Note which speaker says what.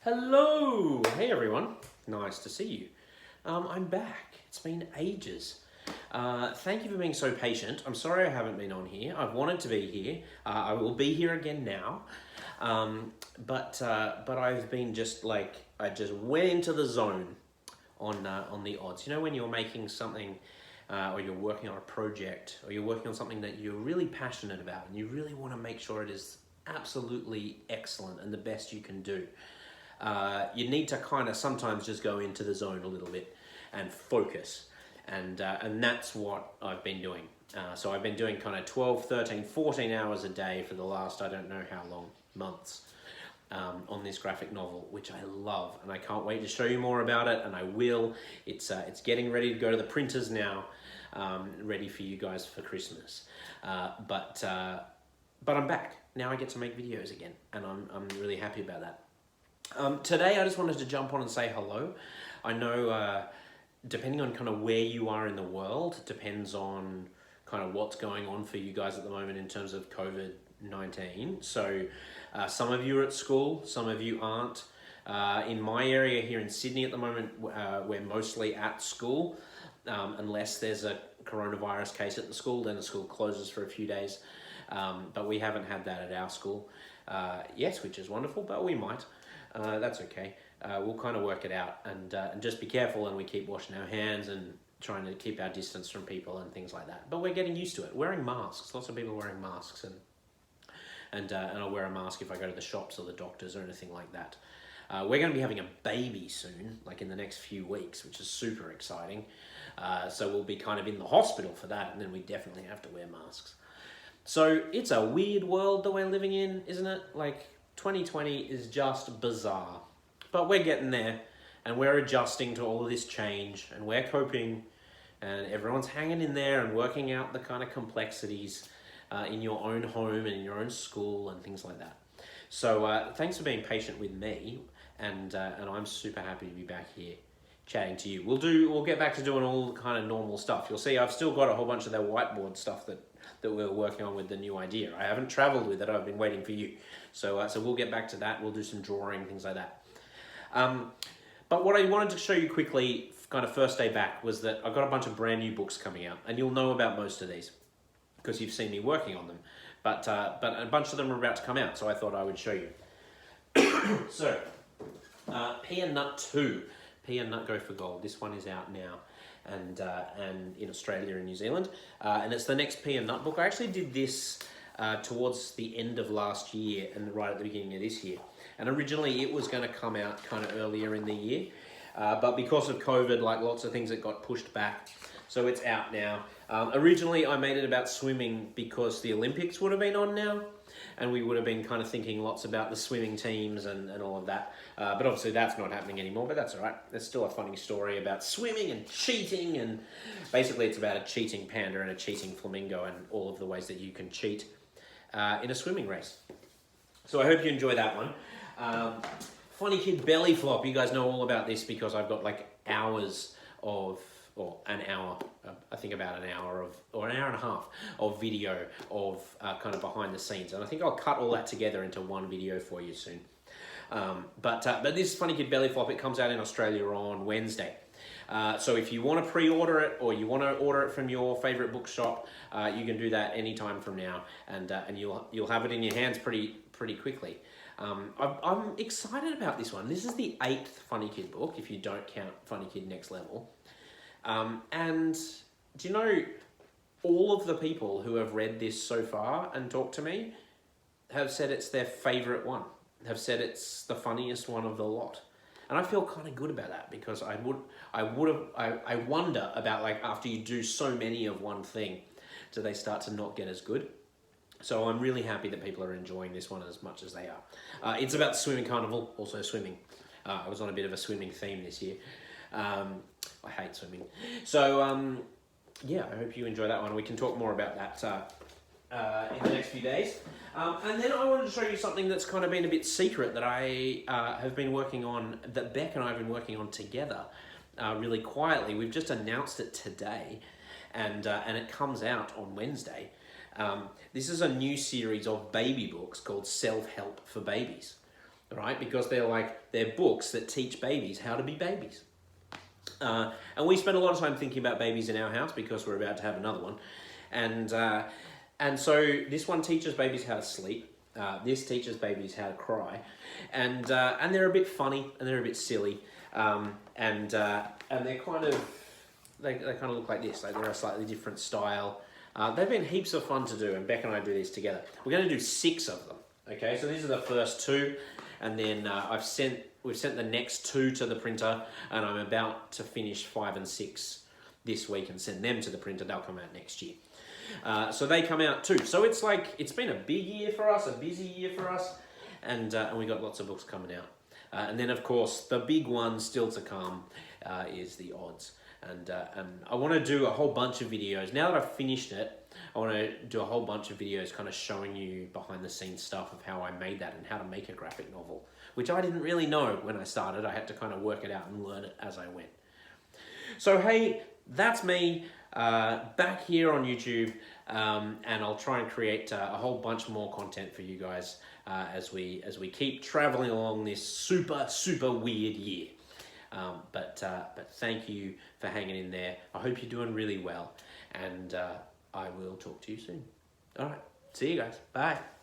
Speaker 1: Hello! Hey everyone, nice to see you. I'm back. It's been ages. Thank you for being so patient. I'm sorry I haven't been on here. I've wanted to be here. I will be here again now. But I've been I just went into the zone on the odds. You know when you're making something or you're working on a project or you're working on something that you're really passionate about and you really want to make sure it is absolutely excellent and the best you can do. You need to kind of sometimes just go into the zone a little bit and focus. And that's what I've been doing. So I've been doing kind of 12, 13, 14 hours a day for the last, I don't know how long, months on this graphic novel, which I love. And I can't wait to show you more about it, and I will. It's getting ready to go to the printers now, ready for you guys for Christmas. But I'm back. Now I get to make videos again, and I'm really happy about that. Today I just wanted to jump on and say hello. I know depending on kind of where you are in the world, depends on kind of what's going on for you guys at the moment in terms of COVID-19. So some of you are at school, some of you aren't. In my area here in Sydney at the moment, we're mostly at school. Unless there's a coronavirus case at the school, then the school closes for a few days. But we haven't had that at our school yet, which is wonderful, but we might. That's okay. We'll kind of work it out and just be careful, and we keep washing our hands and trying to keep our distance from people and things like that. But we're getting used to it. Wearing masks, lots of people wearing masks, and I'll wear a mask if I go to the shops or the doctors or anything like that. We're going to be having a baby soon, like in the next few weeks, which is super exciting. So we'll be kind of in the hospital for that, and then we definitely have to wear masks. So it's a weird world that we're living in, isn't it? Like 2020 is just bizarre, but we're getting there, and we're adjusting to all of this change, and we're coping, and everyone's hanging in there and working out the kind of complexities in your own home and in your own school and things like that. So thanks for being patient with me, and I'm super happy to be back here chatting to you. We'll get back to doing all the kind of normal stuff. You'll see I've still got a whole bunch of that whiteboard stuff that we're working on with the new idea. I haven't traveled with it. I've been waiting for you. So we'll get back to that. We'll do some drawing, things like that. But what I wanted to show you quickly, kind of first day back, was that I've got a bunch of brand new books coming out, and you'll know about most of these because you've seen me working on them. But a bunch of them are about to come out, so I thought I would show you. So, Pea and Nut 2, Pea and Nut Go for Gold. This one is out now. And in Australia and New Zealand, and it's the next Pea and Nut book. I actually did this towards the end of last year and right at the beginning of this year. And originally it was going to come out kind of earlier in the year, but because of COVID, like lots of things, it got pushed back. So it's out now. Originally I made it about swimming because the Olympics would have been on now, and we would have been kind of thinking lots about the swimming teams and all of that. But obviously that's not happening anymore, but that's all right. There's still a funny story about swimming and cheating, and basically it's about a cheating panda and a cheating flamingo and all of the ways that you can cheat in a swimming race. So I hope you enjoy that one. Funny Kid Belly Flop, you guys know all about this because I've got like hours of, or an hour, I think about an hour of, or an hour and a half of video of kind of behind the scenes. And I think I'll cut all that together into one video for you soon. But this Funny Kid Belly Flop, it comes out in Australia on Wednesday. So if you want to pre-order it or you want to order it from your favorite bookshop, you can do that anytime from now, and you'll have it in your hands pretty quickly. I'm excited about this one. This is the 8th Funny Kid book, if you don't count Funny Kid Next Level. And do you know, all of the people who have read this so far and talked to me have said it's their favorite one, have said it's the funniest one of the lot. And I feel kind of good about that, because I wonder about, like, after you do so many of one thing, do they start to not get as good? So I'm really happy that people are enjoying this one as much as they are. It's about the swimming carnival, also swimming. I was on a bit of a swimming theme this year. I hate swimming. So, yeah, I hope you enjoy that one. We can talk more about that in the next few days. And then I wanted to show you something that's kind of been a bit secret that I have been working on, that Beck and I have been working on together really quietly. We've just announced it today, and it comes out on Wednesday. This is a new series of baby books called Self-Help for Babies. right? Because they're books that teach babies how to be babies. And we spend a lot of time thinking about babies in our house because we're about to have another one. And so this one teaches babies how to sleep. This teaches babies how to cry. And they're a bit funny and they're a bit silly. And they're kind of, they kind of look like this. Like they're a slightly different style. They've been heaps of fun to do, and Beck and I do these together. We're going to do 6 of them. Okay, so these are the first 2, and then we've sent the next 2 to the printer, and I'm about to finish 5 and 6 this week and send them to the printer. They'll come out next year. So they come out too. So it's been a big year for us, a busy year for us, and we got lots of books coming out. And then of course the big one still to come is the odds. And I want to do a whole bunch of videos. Now that I've finished it, I want to do a whole bunch of videos kind of showing you behind the scenes stuff of how I made that and how to make a graphic novel, which I didn't really know when I started. I had to kind of work it out and learn it as I went. So hey, that's me back here on YouTube, and I'll try and create a whole bunch more content for you guys as we keep traveling along this super weird year. But thank you for hanging in there. I hope you're doing really well, and I will talk to you soon. All right, see you guys. Bye.